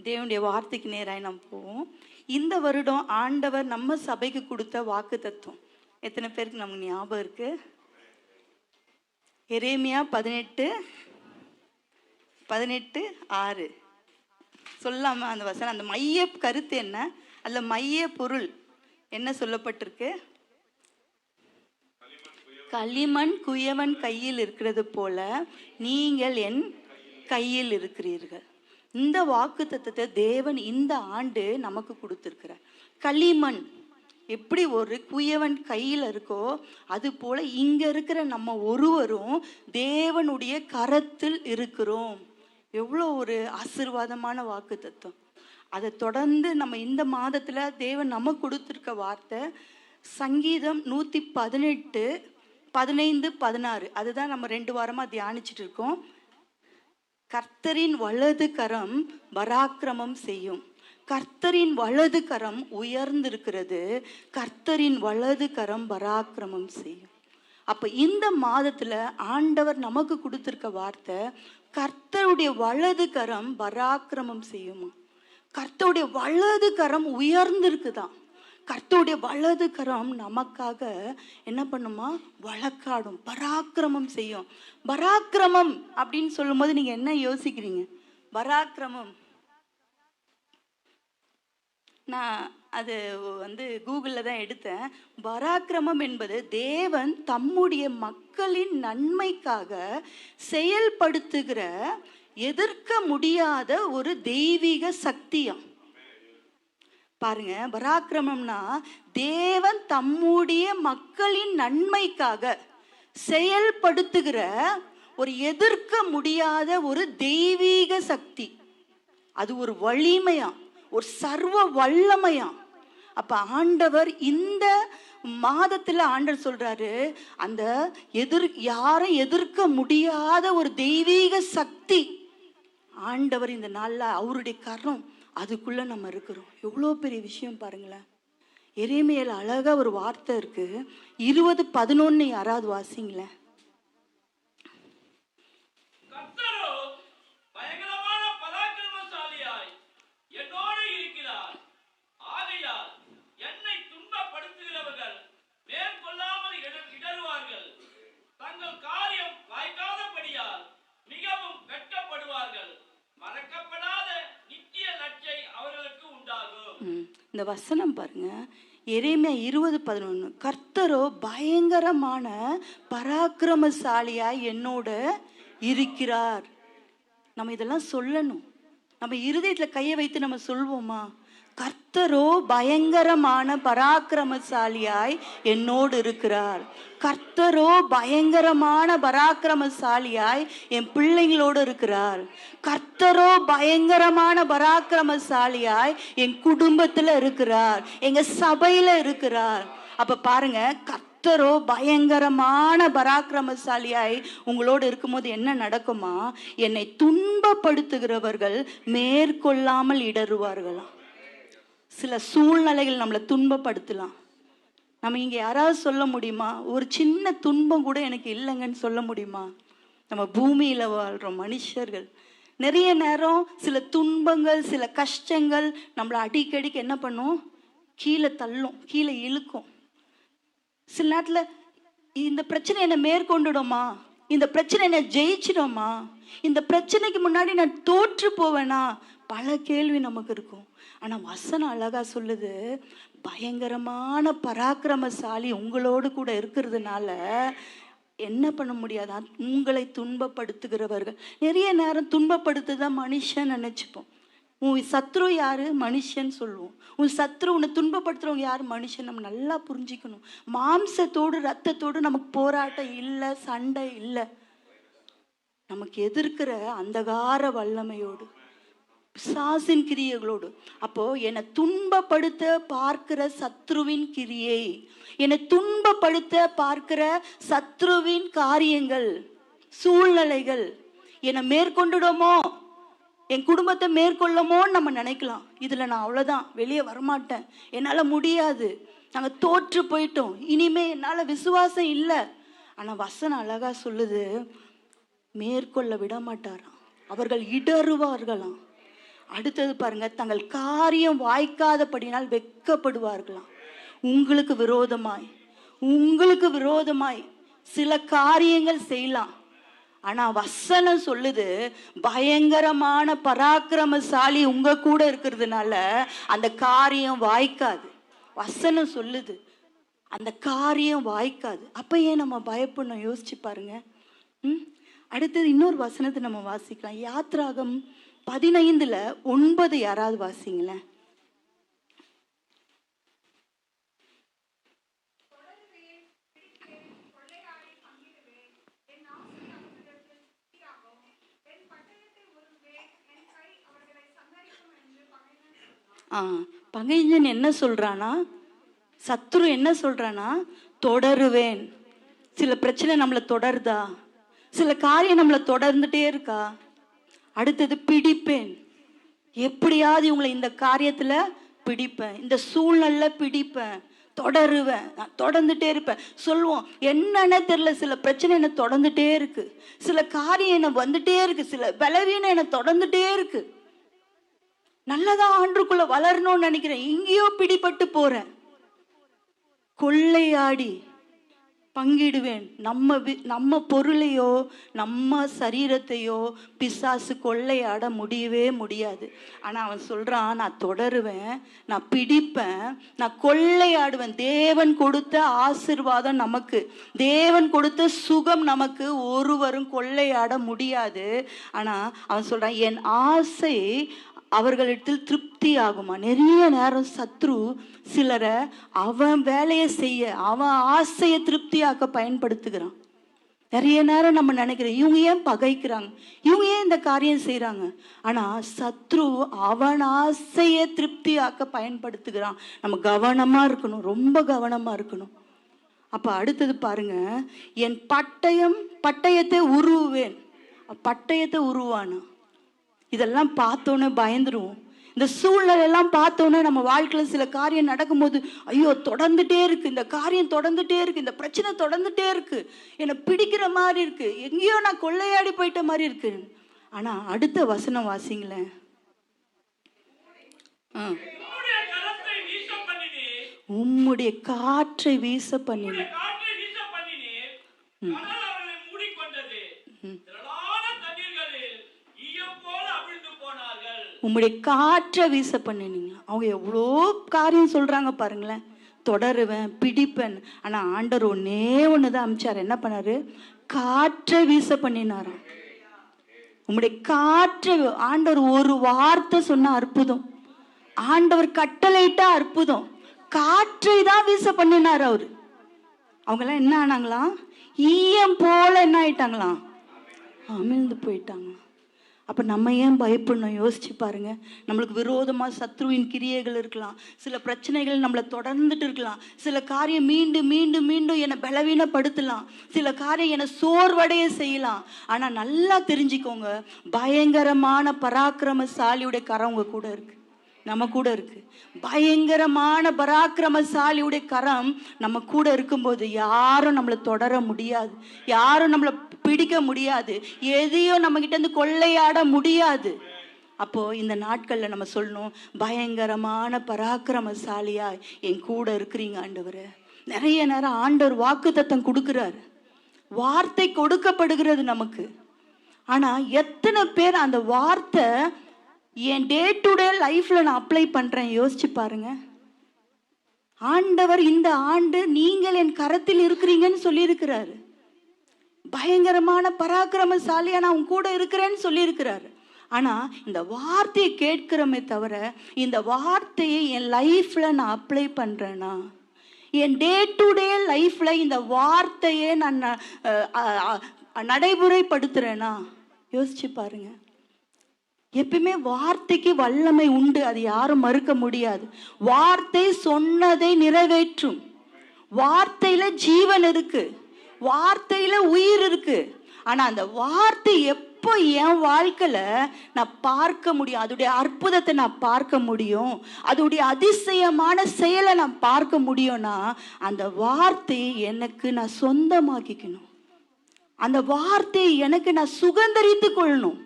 தேவனுடைய வார்த்தைக்கு நேராக நாம் போவோம். இந்த வருடம் ஆண்டவர் நம்ம சபைக்கு கொடுத்த வாக்கு தத்துவம் எத்தனை பேருக்கு நமக்கு ஞாபகம் இருக்கு? எரேமியா 18:6 சொல்லாம அந்த வசனம், அந்த மைய கருத்து என்ன, அல்ல மைய பொருள் என்ன சொல்லப்பட்டிருக்கு? களிமண் குயவன் கையில் இருக்கிறது போல நீங்கள் என் கையில் இருக்கிறீர்கள். இந்த வாக்கு தத்துவத்தை தேவன் இந்த ஆண்டு நமக்கு கொடுத்திருக்கிறார். களிமண் எப்படி ஒரு குயவன் கையில் இருக்கோ அது போல இங்க இருக்கிற நம்ம ஒருவரும் தேவனுடைய கரத்தில் இருக்கிறோம். எவ்வளோ ஒரு ஆசீர்வாதமான வாக்கு தத்துவம். அதை தொடர்ந்து நம்ம இந்த மாதத்துல தேவன் நமக்கு கொடுத்திருக்க வார்த்தை சங்கீதம் 118:15-16. அதுதான் நம்ம 2 வாரமா தியானிச்சுட்டு இருக்கோம். கர்த்தரின் வலது கரம் பராக்கிரமம் செய்யும். கர்த்தரின் வலது கரம் உயர்ந்திருக்கிறது. கர்த்தரின் வலது கரம் பராக்கிரமம் செய்யும். அப்ப இந்த மாதத்துல ஆண்டவர் நமக்கு கொடுத்திருக்க வார்த்தை கர்த்தருடைய வலது கரம் பராக்கிரமம் செய்யுமா. கர்த்தருடைய வலது கரம் உயர்ந்திருக்குதான். கர்த்தருடைய வலது கரம் நமக்காக என்ன பண்ணுமா, வழக்காடும், பராக்கிரமம் செய்யும். பராக்கிரமம் அப்படின்னு சொல்லும் போது நீங்க என்ன யோசிக்கிறீங்க? பராக்கிரமம், நான் அது கூகுளில் தான் எடுத்தேன். பராக்கிரமம் என்பது தேவன் தம்முடைய மக்களின் நன்மைக்காக செயல்படுத்துகிற எதிர்க்க முடியாத ஒரு தெய்வீக சக்தியம். பாருங்க, பராக்கிரமம்னா தேவன் தம்முடைய மக்களின் நன்மைக்காக செயல்படுத்துகிற ஒரு எதிர்க்க முடியாத ஒரு தெய்வீக சக்தி. அது ஒரு வலிமையா, ஒரு சர்வ வல்லமையா. அப்ப ஆண்டவர் இந்த மாதத்துல ஆண்டவர் சொல்றாரு, அந்த யாரும் எதிர்க்க முடியாத ஒரு தெய்வீக சக்தி ஆண்டவர் இந்த நாள்ல அவருடைய கரம் அதுக்குள்ள நம்ம இருக்கிறோம். எவ்வளோ பெரிய விஷயம் பாருங்களேன். எரேமியால அழகா ஒரு வார்த்தை இருக்கு. 20:11 யாராவது வாசிங்களேன். இந்த வசனம் பாருங்க, எரேமியா 20:11. கர்த்தரோ பயங்கரமான பராக்கிரமசாலியாய் என்னோட இருக்கிறார். நம்ம இதெல்லாம் சொல்லணும். நம்ம இருதயத்துல கையை வைத்து நம்ம சொல்வோமா? கர்த்தரோ பயங்கரமான பராக்கிரமசாலியாய் என்னோடு இருக்கிறார். கர்த்தரோ பயங்கரமான பராக்கிரமசாலியாய் என் பிள்ளைங்களோடு இருக்கிறார். கர்த்தரோ பயங்கரமான பராக்கிரமசாலியாய் என் குடும்பத்துல இருக்கிறார், எங்க சபையில இருக்கிறார். அப்ப பாருங்க, கர்த்தரோ பயங்கரமான பராக்கிரமசாலியாய் உங்களோடு இருக்கும்போது என்ன நடக்குமா? என்னை துன்பப்படுத்துகிறவர்கள் மேற்கொள்ளாமல் இடறுவார்களாம். சில சூழ்நிலைகள் நம்மளை துன்பப்படுத்தலாம். நம்ம இங்கே யாராவது சொல்ல முடியுமா, ஒரு சின்ன துன்பம் கூட எனக்கு இல்லைங்கன்னு சொல்ல முடியுமா? நம்ம பூமியில் வாழ்கிற மனுஷர்கள் நிறைய நேரம் சில துன்பங்கள், சில கஷ்டங்கள் நம்மளை அடிக்கடிக்கு என்ன பண்ணும், கீழே தள்ளும், கீழே இழுக்கும். சில நேரத்தில் இந்த பிரச்சனை என்னை மேற்கொண்டுடுமா, இந்த பிரச்சனை என்னை ஜெயிச்சிடுமா, இந்த பிரச்சனைக்கு முன்னாடி நான் தோற்று போவேனா, பல கேள்வி நமக்கு இருக்கும். ஆனால் வசனம் அழகா சொல்லுது, பயங்கரமான பராக்கிரமசாலி உங்களோடு கூட இருக்கிறதுனால என்ன பண்ண முடியாதா, உங்களை துன்பப்படுத்துகிறவர்கள். நிறைய நேரம் துன்பப்படுத்துதான் மனுஷன் நினைச்சுப்போம். உன் சத்ரு யாரு? மனுஷன் சொல்லுவோம். உன் சத்ரு, உன்னை துன்பப்படுத்துறவங்க யாரு? மனுஷன். நம்ம நல்லா புரிஞ்சுக்கணும். மாம்சத்தோடு ரத்தத்தோடு நமக்கு போராட்டம் இல்லை, சண்டை இல்லை. நமக்கு எதிர்க்கிற அந்தகார வல்லமையோடு, பிசாசின் கிரியைகளோடு. அப்போ என்னை துன்பப்படுத்த பார்க்கிற சத்ருவின் கிரியை, என்னை துன்பப்படுத்த பார்க்கிற சத்ருவின் காரியங்கள், சூழ்நிலைகள் என்னை மேற்கொண்டுடுமோ, என் குடும்பத்தை மேற்கொள்ளமோன்னு நம்ம நினைக்கலாம். இதுல நான் அவ்வளவுதான், வெளியே வரமாட்டேன், என்னால முடியாது, நாங்க தோற்று போயிட்டோம், இனிமே என்னால விசுவாசம் இல்லை. ஆனா வசனம் அழகா சொல்லுது, மேற்கொள்ள விட மாட்டாராம், அவர்கள் இடறுவார்களாம். அடுத்தது பாருங்க, தங்கள் காரியம் வாய்க்காதபடினால் வெட்கப்படுவார்களாம். உங்களுக்கு விரோதமாய் உங்களுக்கு விரோதமாய் சில காரியங்கள் செய்யலாம். ஆனா வசனம் சொல்லுது, பயங்கரமான பராக்கிரமசாலி உங்க கூட இருக்கிறதுனால அந்த காரியம் வாய்க்காது. வசனம் சொல்லுது அந்த காரியம் வாய்க்காது. அப்ப ஏன் நம்ம பயப்படணும்? யோசிச்சு பாருங்க. அடுத்தது இன்னொரு வசனத்தை நம்ம வாசிக்கலாம். யாத்ராகம் 15:9 யாராவது வாசிங்களேன். பகைஞன் என்ன சொல்றானா, சத்துரு என்ன சொல்றானா, தொடருவேன். சில பிரச்சனை நம்மளை தொடருதா? சில காரியம் நம்மளை தொடர்ந்துட்டே இருக்கா? அடுத்தது பிடிப்பேன். எப்படியாவது இவங்களை இந்த காரியத்துல பிடிப்பேன், இந்த சூழ்நிலை பிடிப்பேன், தொடருவேன், நான் தொடர்ந்துட்டே இருப்பேன். சொல்லுவோம், என்னன்னு தெரியல, சில பிரச்சனை என்ன தொடர்ந்துட்டே இருக்கு, சில காரியம் என்ன வந்துட்டே இருக்கு, சில பலவீனம் என்ன தொடர்ந்துட்டே இருக்கு. நல்லதா ஆண்டுக்குள்ள வளரணும்னு நினைக்கிறேன், எங்கேயோ பிடிபட்டு போறேன். கொள்ளையாடி பங்கிடுவேன். நம்ம பொருளையோ நம்ம சரீரத்தையோ பிசாசு கொள்ளையாட முடியவே முடியாது. ஆனா அவன் சொல்றான், நான் தொடருவேன், நான் பிடிப்பேன், நான் கொள்ளையாடுவேன். தேவன் கொடுத்த ஆசீர்வாதம் நமக்கு, தேவன் கொடுத்த சுகம் நமக்கு ஒருவரும் கொள்ளையாட முடியாது. ஆனா அவன் சொல்றான், என் ஆசை அவர்களிடத்தில் திருப்தி ஆகுமா. நிறைய நேரம் சத்ரு சிலரை அவன் வேலையை செய்ய, அவன் ஆசையை திருப்தியாக்க பயன்படுத்துகிறான். நிறைய நேரம் நம்ம நினைக்கிறோம், இவங்க ஏன் பகைக்கிறாங்க, இவங்க ஏன் இந்த காரியம் செய்யறாங்க. ஆனா சத்ரு அவன் ஆசையை திருப்தியாக்க பயன்படுத்துகிறான். நம்ம கவனமா இருக்கணும், ரொம்ப கவனமா இருக்கணும். அப்ப அடுத்தது பாருங்க, என் பட்டயத்தை உருவேன். பட்டயத்தை உருவானா. இதெல்லாம் பார்த்தோன்னே பயந்துருவோம். இந்த சூழ்நிலை எல்லாம் பார்த்தோன்னே நம்ம வாழ்க்கையில் சில காரியம் நடக்கும்போது, ஐயோ தொடர்ந்துட்டே இருக்கு, இந்த காரியம் தொடர்ந்துட்டே இருக்கு, இந்த பிரச்சனை தொடர்ந்துட்டே இருக்கு, என்னை பிடிக்கிற மாதிரி இருக்கு, எங்கேயோ நான் கொள்ளையாடி போயிட்ட மாதிரி இருக்கு. ஆனா அடுத்த வசனம் வாசிங்களேன். உம்முடைய காற்றை வீச பண்ணினேன். உம்முடைய காற்றை வீச பண்ணினீங்க. அவங்க எவ்வளோ காரியம் சொல்றாங்க பாருங்களேன், தொடருவேன், பிடிப்பேன். ஆனா ஆண்டவர் ஒண்ணுதான் அமிச்சார். என்ன பண்ணாரு? காற்றை வீச பண்ணினாராம். உம்முடைய காற்றை, ஆண்டவர் ஒரு வார்த்தை சொன்ன அற்புதம், ஆண்டவர் கட்டளையிட்டா அற்புதம், காற்றை தான் வீச பண்ணினார் அவரு. அவங்கெல்லாம் என்ன ஆனாங்களாம்? ஈயம் போல என்ன ஆயிட்டாங்களாம்? அமிழ்ந்து போயிட்டாங்க. அப்போ நம்ம ஏன் பயப்படணும்? யோசிச்சு பாருங்க. நம்மளுக்கு விரோதமாக சத்ருவின் கிரியைகள் இருக்கலாம், சில பிரச்சனைகள் நம்மளை தொடர்ந்துட்டு இருக்கலாம், சில காரியம் மீண்டும் மீண்டும் மீண்டும் என்னை பலவீனப்படுத்தலாம், சில காரியம் என்னை சோர்வடைய செய்யலாம். ஆனால் நல்லா தெரிஞ்சுக்கோங்க, பயங்கரமான பராக்கிரமசாலியுடைய கரம் உங்க கூட இருக்கு, நம்ம கூட இருக்கு. பயங்கரமான பராக்கிரமசாலியுடைய கரம் நம்ம கூட இருக்கும்போது யாரும் நம்மளை தொடர முடியாது, யாரும் நம்மளை பிடிக்க முடியாது, எதையும் நம்ம கிட்ட இருந்து கொள்ளையாட முடியாது. அப்போ இந்த நாட்கள்ல நம்ம சொல்லணும், பயங்கரமான பராக்கிரமசாலியா என் கூட இருக்கிறீங்க ஆண்டவரே. நிறைய நேரம் ஆண்டவர் வாக்குத்தத்தம் கொடுக்கிறாரு, வார்த்தை கொடுக்கப்படுகிறது நமக்கு. ஆனா எத்தனை பேர் அந்த வார்த்தை என் டே டு டே லைஃப்ல நான் அப்ளை பண்றேன்? யோசிச்சு பாருங்க. ஆண்டவர் இந்த ஆண்டு நீங்கள் என் கரத்தில் இருக்கிறீங்கன்னு சொல்லி இருக்கிறாரு. பயங்கரமான பராக்கிரமசாலியா நான் உன் கூட இருக்கிறேன்னு சொல்லி இருக்கிறாரு. ஆனா இந்த வார்த்தையை கேட்கிறோமே தவிர, இந்த வார்த்தையை என் லைஃப்ல நான் apply பண்றேனா, N day to day லைஃப்ல இந்த வார்த்தையை நான் நடைமுறைப்படுத்துறேனா? யோசிச்சு பாருங்க. எப்பயுமே வார்த்தைக்கு வல்லமை உண்டு, அது யாரும் மறுக்க முடியாது. வார்த்தை சொன்னதை நிறைவேற்றும். வார்த்தையில ஜீவன் இருக்கு, வார்த்தையில உயிர் இருக்கு. ஆனா அந்த வார்த்தை எப்போ என் வாழ்க்கையில நான் பார்க்க முடியும், அதோடைய அற்புதத்தை நான் பார்க்க முடியும், அதோடைய அதிசயமான செயலை நான் பார்க்க முடியும்னா, அந்த வார்த்தையை எனக்கு நான் சொந்தமாக்கிக்கணும், அந்த வார்த்தையை எனக்கு நான் சுதந்தரித்து கொள்ளணும்.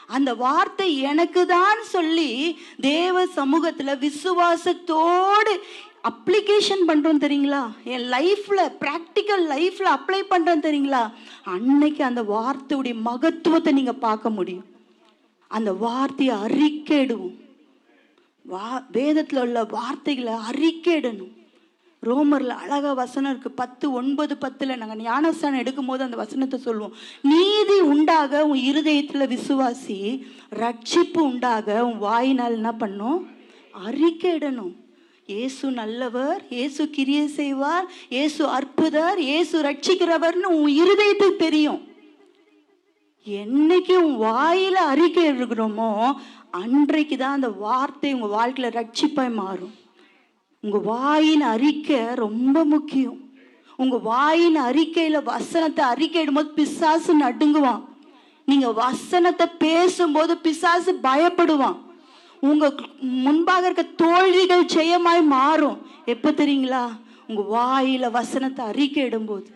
அந்த வார்த்தை எனக்கு தான் சொல்லி தேவ சமூகத்துல விசுவாசத்தோடு அப்ளிகேஷன் பண்றோம் தெரியுங்களா? என் லைஃப்ல, பிராக்டிக்கல் லைஃப்ல அப்ளை பண்றோம் தெரியுங்களா? அன்னைக்கு அந்த வார்த்தையுடைய மகத்துவத்தை நீங்க பார்க்க முடியும். அந்த வார்த்தையை அறிக்கையிடுவோம். வேதத்துல உள்ள வார்த்தைகளை அறிக்கையிடணும். ரோமர்ல அழகா வசனம் இருக்கு, 10:9-10. நாங்கள் ஞானஸ்தானம் எடுக்கும் போது அந்த வசனத்தை சொல்லுவோம். நீதி உண்டாக உன் இருதயத்துல விசுவாசி, ரட்சிப்பு உண்டாக உன் வாயினால் என்ன பண்ணும்? அறிக்கையிடணும். இயேசு நல்லவர், இயேசு கிரியை செய்வார், இயேசு அற்புதர், இயேசு ரட்சிக்கிறவர்னு உன் இருதயத்துக்கு தெரியும். என்னைக்கு உன் வாயில அறிக்கை இருக்கிறோமோ அன்றைக்கு தான் அந்த வார்த்தை உங்க வாழ்க்கையில ரட்சிப்பாய் மாறும். உங்க வாயின் அறிக்கை ரொம்ப முக்கியம். உங்க வாயின் அறிக்கையில வசனத்தை அறிக்கையிடும் போது பிசாசு நடுங்குவான். நீங்க வசனத்தை பேசும்போது பிசாசு பயப்படுவான். உங்க முன்பாக இருக்க தோல்விகள் ஜெயமாய் மாறும். எப்ப தெரியுங்களா? உங்க வாயில வசனத்தை அறிக்கையிடும் போது.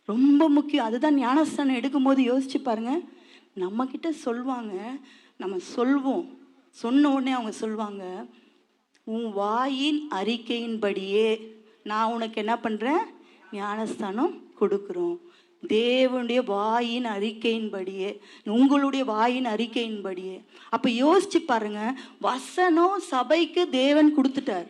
ரொம்ப முக்கியம். அதுதான் ஞானஸ்தானம் எடுக்கும் போது யோசிச்சு பாருங்க. நம்ம கிட்ட சொல்லுவாங்க, நம்ம சொல்வோம், சொன்ன உடனே அவங்க சொல்லுவாங்க, உன் வாயின் அறிக்கையின்படியே நான் உனக்கு என்ன பண்றேன்? ஞானஸ்தானம் கொடுக்குறோம். தேவனுடைய வாயின் அறிக்கையின்படியே, உங்களுடைய வாயின் அறிக்கையின்படியே. அப்ப யோசிச்சு பாருங்க, வசனம் சபைக்கு தேவன் கொடுத்துட்டார்.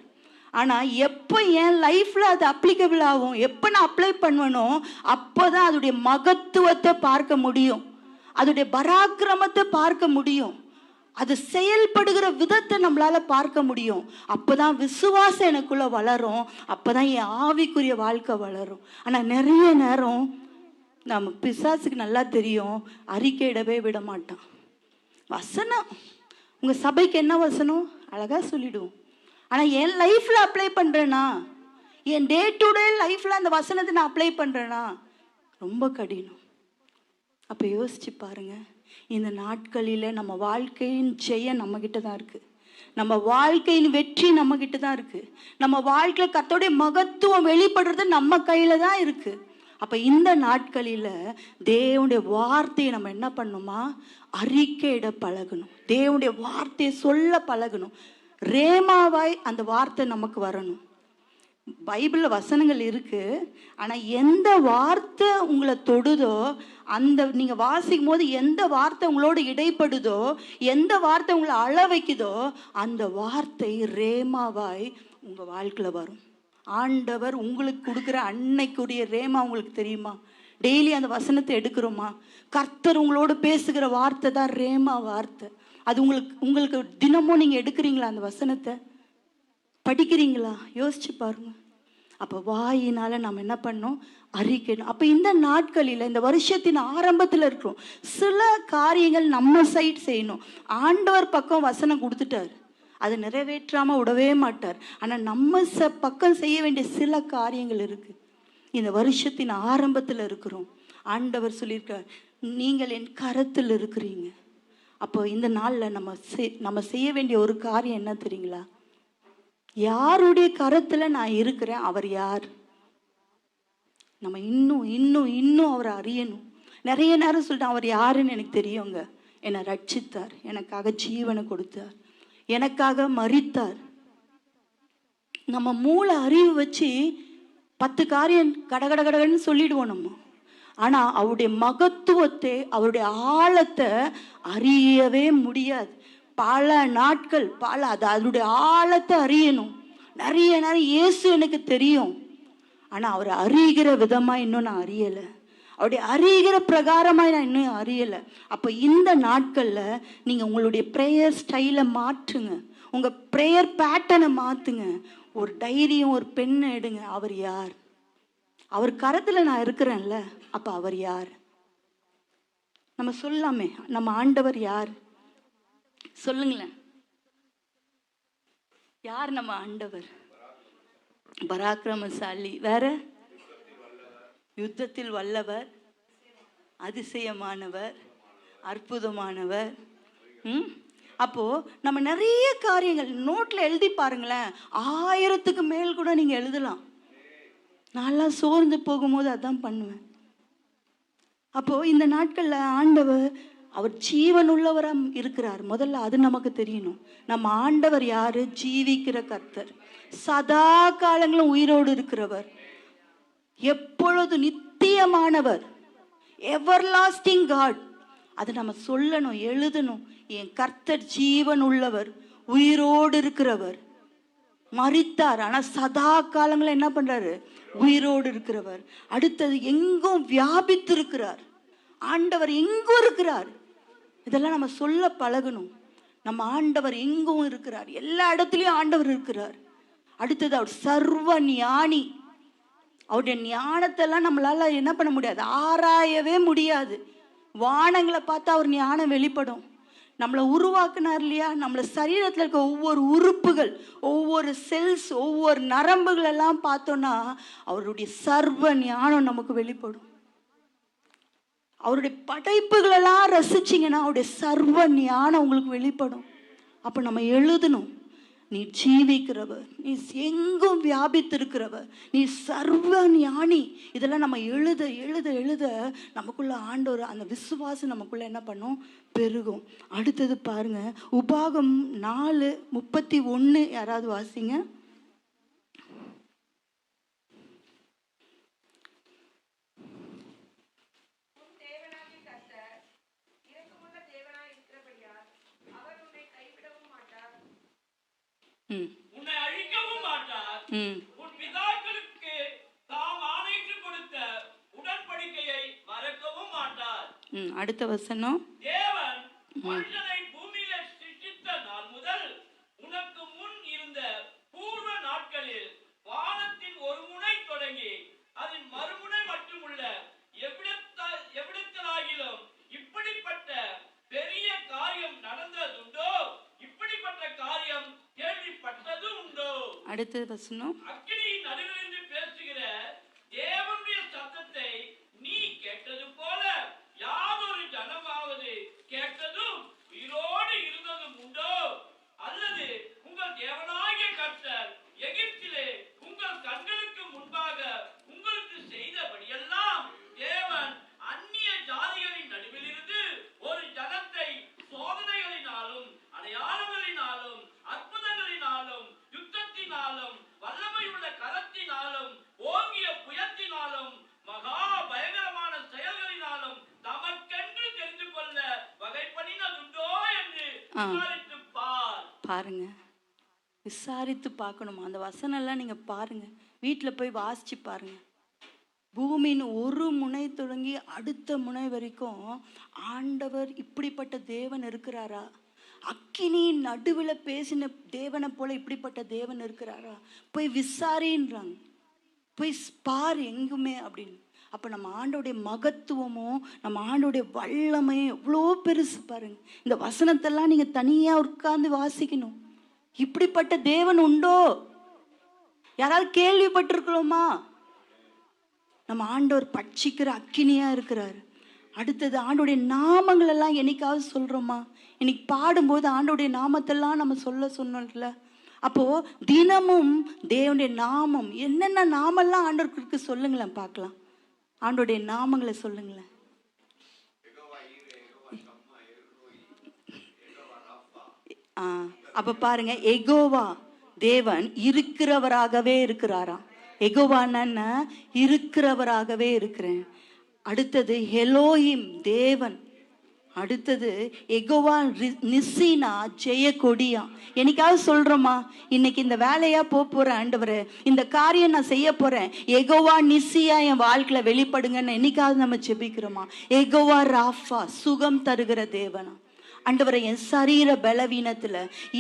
ஆனா எப்போ என் லைஃப்ல அது அப்ளிகபிள் ஆகும், எப்போ நான் அப்ளை பண்ணுவனோ அப்போதான் அதோடைய மகத்துவத்தை பார்க்க முடியும், அதோடைய பராக்கிரமத்தை பார்க்க முடியும், அது செயல்படுகிற விதத்தை நம்மளால பார்க்க முடியும். அப்போதான் விசுவாசம் எனக்குள்ள வளரும், அப்போதான் என் ஆவிக்குரிய வாழ்க்கை வளரும். ஆனா நிறைய நேரம் நம்ம பிசாசுக்கு நல்லா தெரியும், அறிக்கையிடவே விட மாட்டான். வசனம் உங்க சபைக்கு என்ன வசனம் அழகா சொல்லிடுவோம். ஆனா என் லைஃப்ல apply பண்றேனா, N day to day லைஃப்ல அந்த வசனத்தை நான் அப்ளை பண்றேனா, ரொம்ப கடினம். அப்ப யோசிச்சு பாருங்க, இந்த நாட்களில நம்ம வாழ்க்கையின் ஜெயம் நம்ம கிட்ட தான் இருக்கு, நம்ம வாழ்க்கையின் வெற்றி நம்ம கிட்ட தான் இருக்கு, நம்ம வாழ்க்கையில கர்த்தருடைய மகத்துவம் வெளிப்படுறது நம்ம கையில தான் இருக்கு. அப்ப இந்த நாட்களில தேவனுடைய வார்த்தையை நம்ம என்ன பண்ணணுமா? அறிக்கையிட பழகணும். தேவனுடைய வார்த்தையை சொல்ல பழகணும். ரேமாவாய் அந்த வார்த்தை நமக்கு வரணும். பைபிள்ல வசனங்கள் இருக்கு, ஆனா எந்த வார்த்தை உங்களை தொடுதோ, அந்த நீங்க வாசிக்கும் போது எந்த வார்த்தை உங்களோட இடைப்படுதோ, எந்த வார்த்தை உங்களை அழ வைக்குதோ, அந்த வார்த்தை ரேமாவாய் உங்க வாழ்க்கையில வரும். ஆண்டவர் உங்களுக்கு கொடுக்குற அன்னைக்குரிய ரேமா உங்களுக்கு தெரியுமா? டெய்லி அந்த வசனத்தை எடுக்கிறோமா? கர்த்தர் உங்களோட பேசுகிற வார்த்தை தான் ரேமா வார்த்தை. அது உங்களுக்கு தினமும் நீங்க எடுக்கிறீங்களா? அந்த வசனத்தை படிக்கிறீங்களா? யோசிச்சு பாருங்க. அப்ப வாயினால நம்ம என்ன பண்ணோம்? அறிக்கணும். அப்ப இந்த நாட்களில், இந்த வருஷத்தின் ஆரம்பத்துல இருக்கிறோம், சில காரியங்கள் நம்ம சைட் செய்யணும். ஆண்டவர் பக்கம் வசனம் கொடுத்துட்டார், அதை நிறைவேற்றாம விடவே மாட்டார். ஆனா நம்ம பக்கம் செய்ய வேண்டிய சில காரியங்கள் இருக்கு. இந்த வருஷத்தின் ஆரம்பத்துல இருக்கிறோம். ஆண்டவர் சொல்லியிருக்கார், நீங்கள் என் கரத்தில் இருக்கிறீங்க. அப்போ இந்த நாள்ல நம்ம செய்ய வேண்டிய ஒரு காரியம் என்ன தெரியுங்களா? யாருடைய கரத்துல நான் இருக்கிறேன், அவர் யார்? நம்ம இன்னும் இன்னும் இன்னும் அவரை அறியணும். நிறைய நேரம் சொல்லிட்டேன், அவர் யாருன்னு எனக்கு தெரியுங்க. என்னை ரட்சித்தார், எனக்காக ஜீவனை கொடுத்தார், எனக்காக மரித்தார். நம்ம மூளை அறிவு வச்சு 10 காரியம் கடகடன்னு சொல்லிடுவோம் நம்ம. ஆனா அவருடைய மகத்துவத்தை, அவருடைய ஆழத்தை அறியவே முடியாது. பல நாட்கள் அதனுடைய ஆழத்தை அறியணும். நிறைய நேரம் இயேசு எனக்கு தெரியும், ஆனா அவரை அறிகிற விதமா இன்னும் நான் அறியலை, அவருடைய அறிகிற பிரகாரமாய் நான் இன்னும் அறியலை. அப்போ இந்த நாட்கள்ல நீங்க உங்களுடைய ப்ரேயர் ஸ்டைலை மாற்றுங்க, உங்க ப்ரேயர் பேட்டர்னை மாத்துங்க. ஒரு டைரியும் ஒரு பெண்ணை எடுங்க. அவர் யார்? அவர் கரத்துல நான் இருக்கிறேன்ல, அப்ப அவர் யார்? நம்ம சொல்லாமே, நம்ம ஆண்டவர் யார்? சொல்லுங்களேன், யார் நம்ம ஆண்டவர்? பராக்கிரமசாலி, வேற யுத்தத்தில் வல்லவர், அதிசயமானவர், அற்புதமானவர். அப்போ நம்ம நிறைய காரியங்கள் நோட்ல எழுதி பாருங்களேன், 1000க்கு மேல் கூட நீங்க எழுதலாம். நான்லாம் சோர்ந்து போகும்போது அதான் பண்ணுவேன். அப்போ இந்த நாட்கள்ல ஆண்டவர் அவர் ஜீவனுள்ளவராக இருக்கிறார். முதல்ல அது நமக்கு தெரியணும். நம்ம ஆண்டவர் யாரு? ஜீவிக்கிற கர்த்தர், சதா காலங்களும் உயிரோடு இருக்கிறவர், எப்பொழுது நித்தியமானவர், எவர்லாஸ்டிங் காட். அது நம்ம சொல்லணும், எழுதணும். என் கர்த்தர் ஜீவன் உள்ளவர், உயிரோடு இருக்கிறவர், மரித்தார் ஆனா சதா காலங்களில் என்ன பண்றாரு? உயிரோடு இருக்கிறவர். அடுத்தது எங்கும் வியாபித்து இருக்கிறார். ஆண்டவர் எங்கும் இருக்கிறார். இதெல்லாம் நம்ம சொல்ல பழகணும். நம்ம ஆண்டவர் எங்கும் இருக்கிறார், எல்லா இடத்துலயும் ஆண்டவர் இருக்கிறார். அடுத்தது அவர் சர்வ ஞானி. அவருடைய ஞானத்தை எல்லாம் நம்மளால என்ன பண்ண முடியாது? ஆராயவே முடியாது. வானங்களை பார்த்தா அவர் ஞானம் வெளிப்படும். நம்மளை உருவாக்குனார் இல்லையா? நம்மள சரீரத்தில் இருக்க ஒவ்வொரு உறுப்புகள், ஒவ்வொரு செல்ஸ், ஒவ்வொரு நரம்புகள் எல்லாம் பார்த்தோன்னா அவருடைய சர்வ ஞானம் நமக்கு வெளிப்படும். அவருடைய படைப்புகளெல்லாம் ரசிச்சிங்கன்னா அவருடைய சர்வ ஞானம் உங்களுக்கு வெளிப்படும். அப்போ நம்ம எழுதணும், நீ ஜீவிக்கிறவர், நீ எங்கும் வியாபித்திருக்கிறவர், நீ சர்வ ஞானி. இதெல்லாம் நம்ம எழுத எழுத எழுத நமக்குள்ள ஆண்டவர் அந்த விசுவாசம் நமக்குள்ள என்ன பண்ணும்? பெருகும். அடுத்தது பாருங்க, உபாகம் 4:31 யாராவது வாசிங்க. உன்னை அழிக்கவும் மாட்டார். உன் பிதாக்களுக்கு தாம் ஆணையிட்டு கொடுத்த உடன்படிக்கையை மறக்கவும் மாட்டார். அடுத்த வசனம், தேவன் மனுஷனை பூமியில சிருஷ்டித்த நாள் முதல் உனக்கு முன் இருந்த பூர்வ நாட்களில் வானத்தின் ஒரு முனை தொடங்கி அதன் மறுமுனை மட்டுமுள்ள எவ்விடத்திலாகிலும் இப்படிப்பட்ட பெரிய காரியம் நடந்ததுண்டோ? இப்படிப்பட்ட காரியம் கேள்விப்பட்டது உண்டோ? அடுத்த வசனம், அக்கினியின் நடுவிலிருந்து பேசுகிற தேவனுடைய சத்தத்தை நீ கேட்டது போல யாதொரு ஜனமாவது கேட்டதும் உயிரோடு இருந்ததும் உண்டோ? அல்லது உங்கள் தேவனாகிய கர்த்தர் எகிப்திலே உங்கள் கண்களுக்கு முன்பாக உங்களுக்கு செய்தபடியெல்லாம் தேவன் அந்நிய ஜாதிகளின் நடுவிலிருந்து ஒரு ஜனத்தை சோதனைகளினாலும் அடையாளங்களினாலும் அற்புதங்களினாலும் யுத்தத்தினாலும் வல்லமையுள்ள கரத்தினாலும் ஓங்கிய புயத்தினாலும் மகா பயங்கரமான செயல்களினாலும் தமக்கென்று தெரிந்து கொள்ள வகை பண்ணினதுண்டோ என்று விசாரித்து பாருங்க. விசாரித்து பார்க்கணுமா? அந்த வசனம் எல்லாம் நீங்க பாருங்க, வீட்டில் போய் வாசிச்சு பாருங்க. பூமியின் ஒரு முனை தொடங்கி அடுத்த முனை வரைக்கும் ஆண்டவர் இப்படிப்பட்ட தேவன் இருக்கிறாரா? அக்கினியின் நடுவில் பேசின தேவனை போல இப்படிப்பட்ட தேவன் இருக்கிறாரா? போய் விசாரின்றாங்க, போய் பார் எங்குமே அப்படின்னு. அப்போ நம்ம ஆண்டோடைய மகத்துவமும் நம்ம ஆண்டோடைய வல்லமையும் எவ்வளோ பெருசு பாருங்க. இந்த வசனத்தெல்லாம் நீங்கள் தனியாக உட்கார்ந்து வாசிக்கணும். இப்படிப்பட்ட தேவன் உண்டோ? யாராவது கேள்விப்பட்டிருக்கிறோமா? நம்ம ஆண்டவர் பட்சிக்கிற அக்கினியா இருக்கிறார். அடுத்தது ஆண்டோடைய நாமங்கள் எல்லாம் என்னைக்காவது சொல்றோமா? இன்னைக்கு பாடும்போது ஆண்டோடைய நாமத்தெல்லாம் நம்ம சொன்னோம்ல. அப்போ தினமும் தேவனுடைய நாமம், என்னென்ன நாமெல்லாம் ஆண்டவருக்கு இருக்கு சொல்லுங்களேன் பார்க்கலாம். ஆண்டோடைய நாமங்களை சொல்லுங்களேன். அப்ப பாருங்க, எகோவா தேவன் இருக்கிறவராகவே இருக்கிறாராம். எகோவான்னா இருக்கிறவராகவே இருக்கிறேன். அடுத்தது எலோஹிம் தேவன். அடுத்தது எகோவா நிசினா ஜெய கொடியா. என்னைக்காவது சொல்றோமா, இன்னைக்கு இந்த வேலையா போறேன் ஆண்டவரே, இந்த காரியம் நான் செய்ய போறேன், எகோவா நிசியா என் வாழ்க்கையில வெளிப்படுங்கன்னு என்னைக்காவது நம்ம ஜெபிக்கிறோமா? எகோவா ராஃபா சுகம் தருகிற தேவனா. ஆண்டவரை என் சரீர பலவீனத்துல,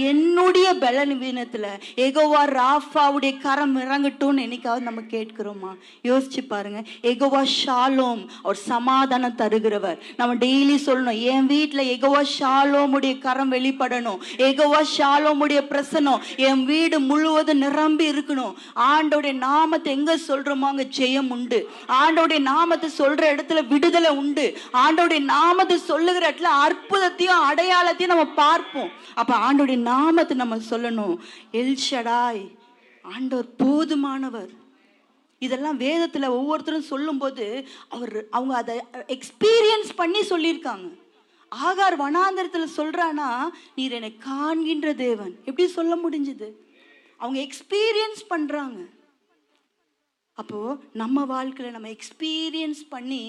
என்னுடைய பலவீனத்துல எகோவா ராஃபாவுடைய கரம் இறங்கட்டும்னு என்னைக்காவது நம்ம கேட்கிறோமா? யோசிச்சு பாருங்க. எகோவா ஷாலோம், அவர் சமாதானம் தருகிறவர். நம்ம டெய்லி சொல்லணும், என் வீட்டுல எகோவா ஷாலோமுடைய கரம் வெளிப்படணும், எகோவா ஷாலோமுடைய பிரசனம் என் வீடு முழுவதும் நிரம்பி இருக்கணும். ஆண்டோடைய நாமத்தை எங்க சொல்றோமோ அங்க ஜெயம் உண்டு. ஆண்டோடைய நாமத்தை சொல்ற இடத்துல விடுதலை உண்டு. ஆண்டோடைய நாமத்தை சொல்லுகிற இடத்துல அற்புதத்தையும் அடையாளத்தையும் நம்ம பார்ப்போம். அப்ப ஆண்டோடைய நாமத்தை நம்ம சொல்லணும். எல்ஷடாய், ஆண்டவர் போதுமானவர். இதெல்லாம் வேதத்துல ஒவ்வொருத்தரும் சொல்லும் போது அவங்க அதை எக்ஸ்பீரியன்ஸ் பண்ணி சொல்லியிருக்காங்க. ஆகார் வனாந்தரத்துல சொல்றானா, நீர் என்னை காண்கின்ற தேவன். எப்படி சொல்ல முடிஞ்சது? அவங்க எக்ஸ்பீரியன்ஸ் பண்றாங்க. அப்போ நம்ம வாழ்க்கையில நம்ம எக்ஸ்பீரியன்ஸ் பண்ணி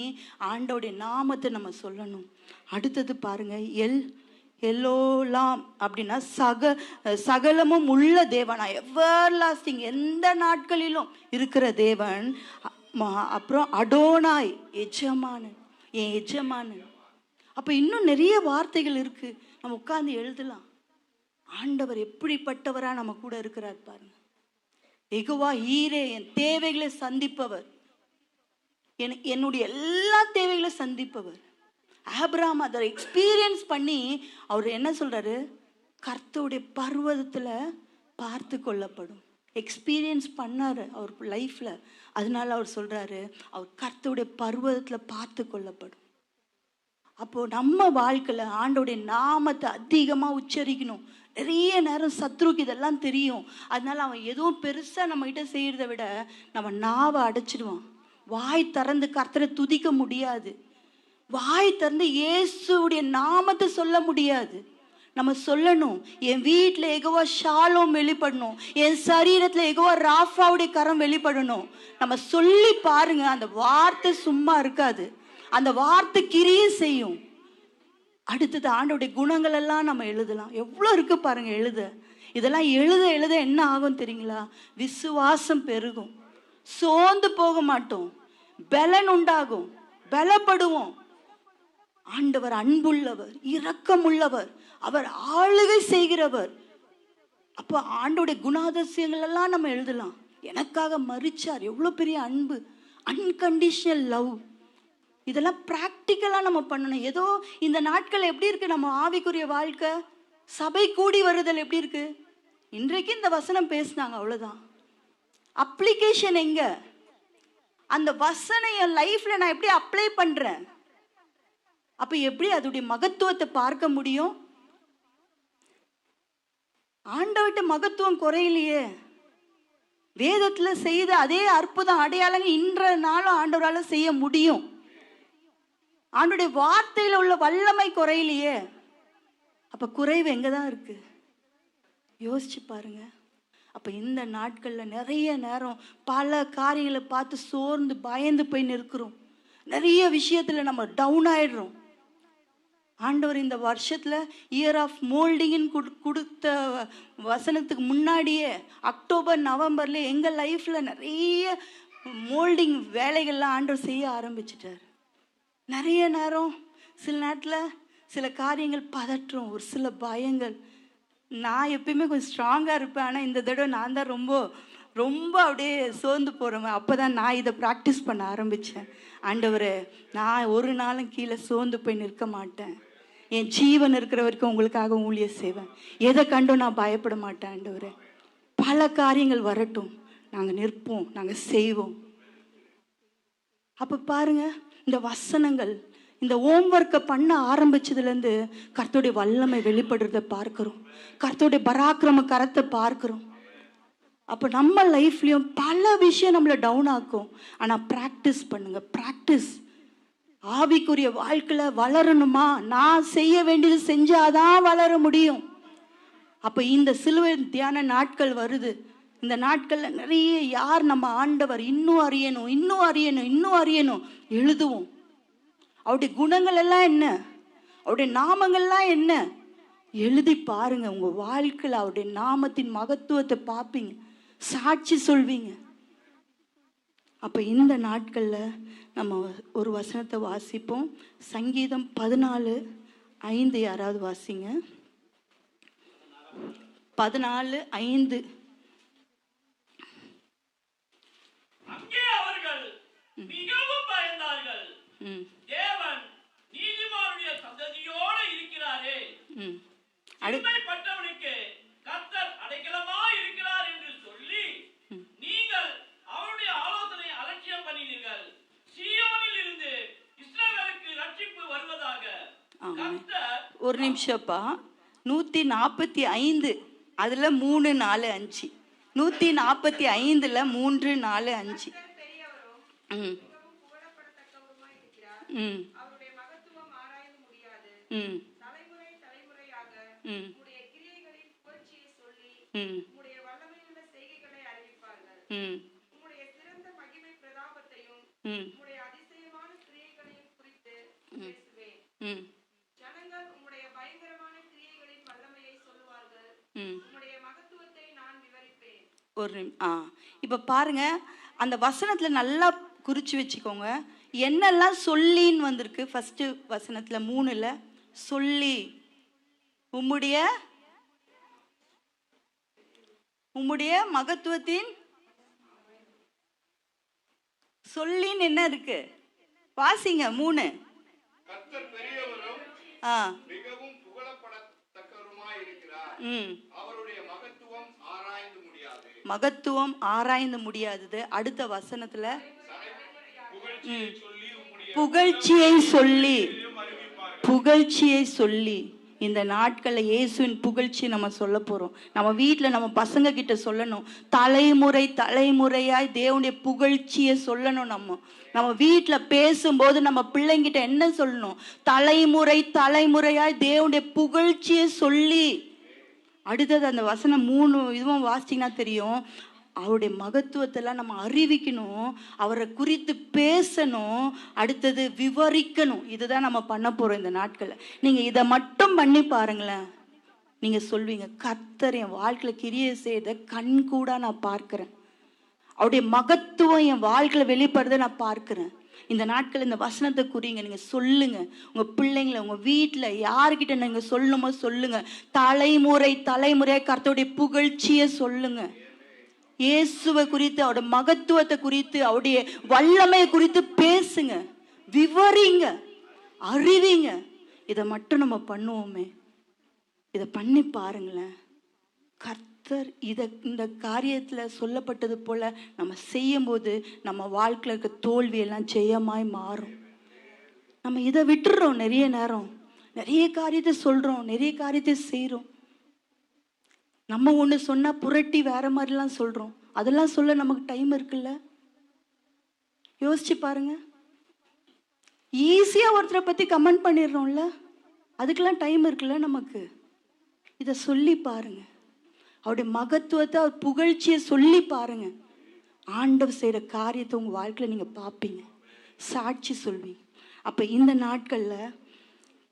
ஆண்டோடைய நாமத்தை நம்ம சொல்லணும். அடுத்தது பாருங்க, எல்லோலாம் அப்படின்னா சகலமும் உள்ள தேவனா, எவர் லாஸ்டிங், எந்த நாட்களிலும் இருக்கிற தேவன். அப்புறம் அடோனாய், எஜமானன், என் எஜமானன். அப்போ இன்னும் நிறைய வார்த்தைகள் இருக்கு, நம்ம உட்கார்ந்து எழுதலாம். ஆண்டவர் எப்படிப்பட்டவரா நம்ம கூட இருக்கிறார் பாருங்க. யெகோவா ஈரே, என் தேவைகளை சந்திப்பவர், என்னுடைய எல்லா தேவைகளை சந்திப்பவர். ஆபிரகாம் அதை எக்ஸ்பீரியன்ஸ் பண்ணி அவர் என்ன சொல்றாரு? கர்த்தருடைய பர்வதத்துல பார்த்து கொள்ளப்படும். எக்ஸ்பீரியன்ஸ் பண்ணாரு அவர் லைஃப்ல. அதனால அவர் சொல்றாரு, அவர் கர்த்தருடைய பர்வதத்துல பார்த்து கொள்ளப்படும். அப்போ நம்ம வாழ்க்கையில ஆண்டோடைய நாமத்தை அதிகமா உச்சரிக்கணும். நிறைய நேரம் சத்ருக்கு இதெல்லாம் தெரியும், அதனால அவன் எதுவும் பெருசா நம்ம கிட்ட செய்யறத விட நம்ம நாவை அடைச்சிடுவான். வாய் திறந்து கர்த்தரை துதிக்க முடியாது, வாய் திறந்து இயேசுடைய நாமத்தை சொல்ல முடியாது. நம்ம சொல்லணும், என் வீட்டில் யெகோவா ஷாலோம் வெளிப்படணும், என் சரீரத்தில் யெகோவா ராஃபாவுடைய கரம் வெளிப்படணும். நம்ம சொல்லி பாருங்க, அந்த வார்த்தை சும்மா இருக்காது, அந்த வார்த்தை கிரியை செய்யும். அடுத்தது ஆண்டோடைய குணங்கள் எல்லாம் நம்ம எழுதலாம். எவ்வளோ இருக்கு பாருங்க எழுத. இதெல்லாம் எழுத எழுத என்ன ஆகும் தெரியுங்களா? விசுவாசம் பெருகும், சோர்ந்து போக மாட்டோம், பலன் உண்டாகும், பலப்படுவோம். ஆண்டவர் அன்புள்ளவர், இரக்கமுள்ளவர், அவர் ஆளுகை செய்கிறவர். அப்போ ஆண்டோடைய குணாதிசயங்கள் எல்லாம் நம்ம எழுதலாம். எனக்காக மரிச்சார், எவ்வளோ பெரிய அன்பு, அன்கண்டிஷனல் லவ். இதெல்லாம் ப்ராக்டிக்கலாக நம்ம பண்ணணும். ஏதோ இந்த நாட்கள் எப்படி இருக்கு நம்ம ஆவிக்குரிய வாழ்க்கை, சபை கூடி வருதல் எப்படி இருக்கு? இன்றைக்கு இந்த வசனம் பேசினாங்க, அவ்வளோதான். அப்ளிகேஷன் எங்க? அந்த வசனம் என் லைஃப்ல நான் எப்படி அப்ளை பண்றேன்? அப்ப எப்படி அதோடைய மகத்துவத்தை பார்க்க முடியும்? ஆண்டவர்கிட்ட மகத்துவம் குறையிலையே. வேதத்துல செய்த அதே அற்புதம் அடையாளங்க இன்ற நாளும் ஆண்டவரால செய்ய முடியும். ஆண்டோடைய வார்த்தையில உள்ள வல்லமை குறையிலையே. அப்ப குறைவு எங்கதான் இருக்கு? யோசிச்சு பாருங்க. அப்ப இந்த நாட்கள்ல நிறைய நேரம் பல காரியங்களை பார்த்து சோர்ந்து பயந்து போய் நிற்கிறோம். நிறைய விஷயத்துல நம்ம டவுன் ஆயிடுறோம். ஆண்டவர் இந்த வருஷத்துல இயர் ஆஃப் மோல்டிங்னு கொடுத்த வசனத்துக்கு முன்னாடியே அக்டோபர் நவம்பர்ல எங்க லைஃப்ல நிறைய மோல்டிங் வேலைகள்லாம் ஆண்டவர் செய்ய ஆரம்பிச்சிட்டார். நிறைய நேரம் சில நேரத்தில் சில காரியங்கள் பதற்றும், ஒரு சில பயங்கள். நான் எப்பயுமே கொஞ்சம் ஸ்ட்ராங்காக இருப்பேன், ஆனால் இந்த தடவை நான் தான் ரொம்ப ரொம்ப அப்படியே சோர்ந்து போகிறவன். அப்போ தான் நான் இதை ப்ராக்டிஸ் பண்ண ஆரம்பித்தேன். ஆண்டவரே, நான் ஒரு நாளும் கீழே சோர்ந்து போய் நிற்க மாட்டேன், என் ஜீவன் இருக்கிற வரைக்கும் உங்களுக்காக ஊழியம் செய்வேன், எதை கண்டும் நான் பயப்பட மாட்டேன். ஆண்டவரே, பல காரியங்கள் வரட்டும், நாங்கள் நிற்போம், நாங்கள் செய்வோம். அப்போ பாருங்க, இந்த வசனங்கள் இந்த ஹோம்ஒர்க்கை பண்ண ஆரம்பிச்சதுலேருந்து கர்த்தருடைய வல்லமை வெளிப்படுறத பார்க்குறோம், கர்த்தருடைய பராக்கிரம கரத்தை பார்க்குறோம். அப்போ நம்ம லைஃப்லேயும் பல விஷயம் நம்மளை டவுன் ஆக்கும். ஆனால் ப்ராக்டிஸ் பண்ணுங்க, ப்ராக்டிஸ். ஆவிக்குரிய வாழ்க்கையில் வளரணுமா? நான் செய்ய வேண்டியது செஞ்சாதான் வளர முடியும். அப்போ இந்த சிலுவை தியான நாட்கள் வருது. இந்த நாட்களில் நிறைய யார் நம்ம ஆண்டவர் இன்னும் அறியணும், இன்னும் அறியணும், இன்னும் அறியணும் எழுதுவோம். அவருடைய குணங்கள் எல்லாம் என்ன, அவருடைய நாமங்கள்லாம் என்ன, எழுதி பாருங்க. உங்க வாழ்க்கையில் அவருடைய நாமத்தின் மகத்துவத்தை பார்ப்பீங்க, சாட்சி சொல்வீங்க. அப்ப இந்த நாட்கள்ல நம்ம ஒரு வசனத்தை வாசிப்போம். சங்கீதம் 14:5 யாராவது வாசிங்க. 14:5. அங்கே அவர்கள் மிகவும் பயந்தார்கள். தேவன் நீதிமானுடைய சந்ததியோடு இருக்கிறாரே, சிறுமைப்பட்டவனுக்கு கர்த்தர் அடைக்கலமாய் இருக்கிறார் என்று சொல்லி நீங்கள் அவருடைய ஆலோசனை அலட்சியம் பண்ணினீர்கள். சீயோனில் இருந்து இஸ்ரவேலுக்கு ரட்சிப்பு வருவதாக. கர்த்தர் ஒரு நிமிஷப்பா, 145 அதுல 3, 4, 5. 145ல 3, 4, 5. ம் தலைமுறை தலைமுறையாக ம் உம்முடைய கிரியைகளின் புகழ்ச்சியை சொல்லி ம் உம்முடைய வல்லமையுள்ள செய்கைகளை அறிவிப்பார்கள். ம் உம்முடைய சிறந்த மகிமை பிரதாபத்தையும் ம் உம்முடைய அதிசயமான கிரியைகளையும் குறித்து பேசுவேன். ம் ஜனங்கள் உம்முடைய பயங்கரமான கிரியைகளின் வல்லமையை சொல்லுவார்கள். ம் உம்முடைய மகத்துவத்தை நான் விவரிப்பேன். இப்போ பாருங்க, அந்த வசனத்தில் நல்லா குறித்து வச்சுக்கோங்க. என்னெல்லாம் சொல்லின்னு வந்திருக்கு. ஃபஸ்ட்டு வசனத்தில் 3ல் சொல்லி, உம்முடைய மகத்துவத்தின் சொல்லின்னு என்ன இருக்கு? வாசிங்க 3. கர்த்தர் பெரியவரும் ஆ மிகவும் புகழப்படத்தக்கவருமாய் இருக்கிறார். ம் அவருடைய மகத்துவம் ஆராய்ந்து முடியாது. மகத்துவம் ஆராய்ந்து முடியாதது. அடுத்த வசனத்துல புகழ்ச்சியை சொல்லி இந்த நாட்களில் இயேசுவின் புகழ்ச்சி நம்ம சொல்ல போகிறோம். நம்ம வீட்டில் நம்ம பசங்க கிட்ட சொல்லணும். தலைமுறை தலைமுறையாய் தேவனுடைய புகழ்ச்சியை சொல்லணும். நம்ம வீட்டில் பேசும்போது நம்ம பிள்ளைங்கிட்ட என்ன சொல்லணும்? தலைமுறை தலைமுறையாய் தேவனுடைய புகழ்ச்சியை சொல்லி. அடுத்தது அந்த வசனம் 3 இதுவும் வாசிச்சிங்கன்னா தெரியும். அவருடைய மகத்துவத்தெல்லாம் நம்ம அறிவிக்கணும், அவரை குறித்து பேசணும், அடுத்தது விவரிக்கணும். இதுதான் நம்ம பண்ண போகிறோம் இந்த நாட்களில். நீங்கள் இதை மட்டும் பண்ணி பாருங்களேன், நீங்கள் சொல்வீங்க, கர்த்தர் என் வாழ்க்கையில் கிரியை செய்த கண் கூட நான் பார்க்குறேன், அவருடைய மகத்துவம் என் வாழ்க்கையில் வெளிப்படுறதை நான் பார்க்குறேன். இந்த நாட்கள் இந்த வசனத்தை குறிங்க, நீங்கள் சொல்லுங்கள். உங்கள் பிள்ளைங்களை உங்கள் வீட்டில் யார்கிட்ட நீங்கள் சொல்லணுமோ சொல்லுங்கள். தலைமுறை தலைமுறையாக கர்த்தருடைய புகழ்ச்சியை சொல்லுங்கள். இயேசுவை குறித்து, அவருடைய மகத்துவத்தை குறித்து, அவருடைய வல்லமை குறித்து பேசுங்க, விவரிங்க, அறிவிங்க. இதை மட்டும் நம்ம பண்ணுவோமே, இதை பண்ணி பாருங்களேன். கர்த்தர் இந்த காரியத்தில் சொல்லப்பட்டது போல நம்ம செய்யும்போது நம்ம வாழ்க்கையில் இருக்க தோல்வியெல்லாம் ஜெயமாய் மாறும். நம்ம இதை விட்டுறோம். நிறைய நேரம் நிறைய காரியத்தை சொல்கிறோம், நிறைய காரியத்தை செய்கிறோம். நம்ம ஒன்று சொன்னால் புரட்டி வேற மாதிரிலாம் சொல்கிறோம். அதெல்லாம் சொல்ல நமக்கு டைம் இருக்குல்ல? யோசிச்சு பாருங்க. ஈஸியாக ஒருத்தரை பற்றி கமெண்ட் பண்ணிடுறோம்ல, அதுக்கெல்லாம் டைம் இருக்குல்ல நமக்கு? இதை சொல்லி பாருங்க, அவருடைய மகத்துவத்தை, அவர் புகழ்ச்சியை சொல்லி பாருங்க. ஆண்டவர் செய்கிற காரியத்தை உங்கள் வாழ்க்கையில் நீங்கள் பார்ப்பீங்க, சாட்சி சொல்வீங்க. அப்போ இந்த நாட்களில்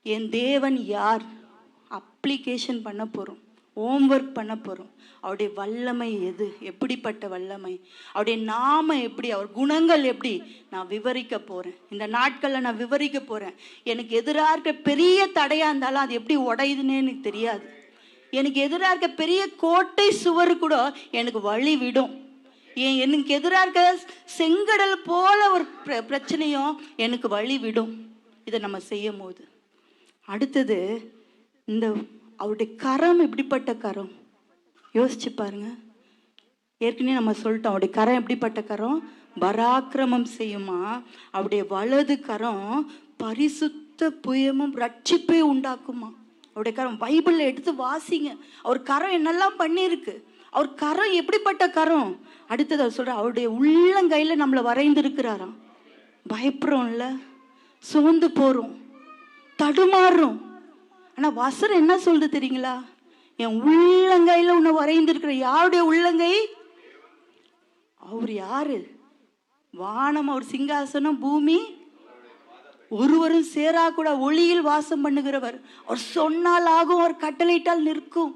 என் தேவன் யார் அப்ளிகேஷன் பண்ண போகிறோம், ஹோம்ஒர்க் பண்ண போகிறோம். அவருடைய வல்லமை எது, எப்படிப்பட்ட வல்லமை, அவருடைய நாமம் எப்படி, அவர் குணங்கள் எப்படி நான் விவரிக்க போகிறேன். இந்த நாட்களில் நான் விவரிக்க போகிறேன். எனக்கு எதிராக இருக்க பெரிய தடையாக இருந்தாலும் அது எப்படி உடையுதுன்னே எனக்கு தெரியாது. எனக்கு எதிராக இருக்க பெரிய கோட்டை சுவர் கூட எனக்கு வழி விடும். எனக்கு எதிராக இருக்க செங்கடல் போல ஒரு பிரச்சனையும் எனக்கு வழி விடும். இதை நம்ம செய்யும் போது அடுத்தது இந்த அவருடைய கரம் எப்படிப்பட்ட கரம் யோசிச்சு பாருங்க. ஏற்கனவே நம்ம சொல்லிட்டோம், அவருடைய கரம் எப்படிப்பட்ட கரம், பராக்கிரமம் செய்யுமா. அவருடைய வலது கரம் பரிசுத்த புயமும் ரட்சிப்பை உண்டாக்குமா. அவருடைய கரம் பைபிளில் எடுத்து வாசிங்க. அவர் கரம் என்னெல்லாம் பண்ணியிருக்கு, அவர் கரம் எப்படிப்பட்ட கரம். அடுத்தது அவர் சொல்ற, அவருடைய உள்ளங்கையில் நம்மளை வரைந்திருக்கிறாராம். பயப்படுறோம்ல, சோர்ந்து போகிறோம், தடுமாறுறோம். ஆனால் வசனம் என்ன சொல்றது தெரியுங்களா? என் உள்ளங்கையில் உன்னை வரைந்திருக்கிற. யாருடைய உள்ளங்கை? அவர் யாரு? வானம் அவர் சிங்காசனம், பூமி ஒருவரும் சேராக்கூட ஒளியில் வாசம் பண்ணுகிறவர். அவர் சொன்னால் ஆகும், அவர் கட்டளையிட்டால் நிற்கும்.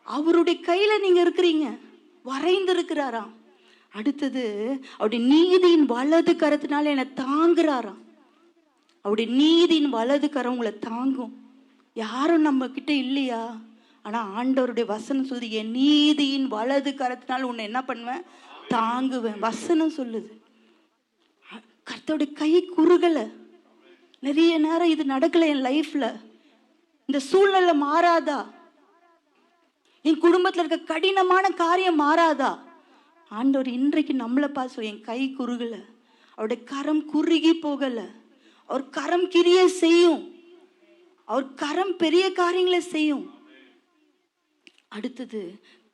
அவருடைய கையில நீங்க இருக்கிறீங்க, வரைந்திருக்கிறாராம். அடுத்தது அவருடைய நீதியின் வலது கரத்தினால என்னை தாங்குறாராம். அவருடைய நீதியின் வலது கரம் உங்களை தாங்கும். யாரும் நம்ம கிட்ட இல்லையா? ஆனா ஆண்டவருடைய வசனம் சொல்லுது, என் நீதியின் வலது கரத்தினால் உன்னை என்ன பண்ணுவேன், தாங்குவேன். வசனம் சொல்லுது. கர்த்தருடைய கை குறுகல. நிறைய நேரம் இது நடக்கல என் லைஃப்ல. இந்த சூழ்நிலை மாறாதா? என் குடும்பத்தில் இருக்க கடினமான காரியம் மாறாதா? ஆண்டவர் இன்றைக்கு நம்மளை பார்த்து, என் கை குறுகல, அவருடைய கரம் குறுகி போகல. அவர் கரம் கிரியை செய்யும், அவர் கரம் பெரிய காரியங்களை செய்யும். அடுத்தது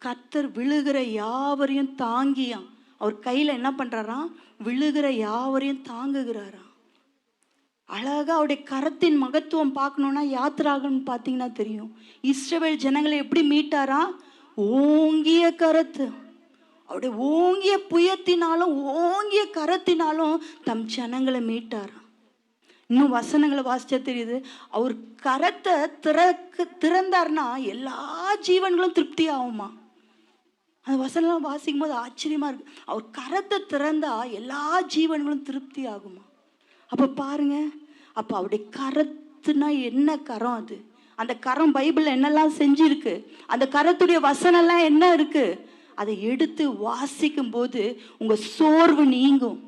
கர்த்தர் விழுகிற யாவரையும் தாங்கியாம். அவர் கையில என்ன பண்றாராம், விழுகிற யாவரையும் தாங்குகிறாராம். அழகா அவருடைய கரத்தின் மகத்துவம் பார்க்கணும்னா யாத்திராகம்னு பார்த்தீங்கன்னா தெரியும். இஸ்ரவேல் ஜனங்களை எப்படி மீட்டாரா? ஓங்கிய கரத்து, அவருடைய ஓங்கிய புயத்தினாலும் ஓங்கிய கரத்தினாலும் தம் ஜனங்களை மீட்டாரா. இன்னும் வசனங்களை வாசிச்சா தெரியுது, அவர் கரத்தை திறந்தார்னா எல்லா ஜீவன்களும் திருப்தி ஆகுமா. அந்த வசனம் வாசிக்கும் போது ஆச்சரியமா இருக்கு. அவர் கரத்தை திறந்தா எல்லா ஜீவன்களும் திருப்தி ஆகுமா. அப்ப பாருங்க, அப்ப அவருடைய கரத்துனா என்ன கரம் அது? அந்த கரம் பைபிள்ல என்னெல்லாம் செஞ்சிருக்கு, அந்த கரத்துடைய வசனம்லாம் என்ன இருக்கு, அதை எடுத்து வாசிக்கும் போது உங்க சோர்வு நீங்கும்,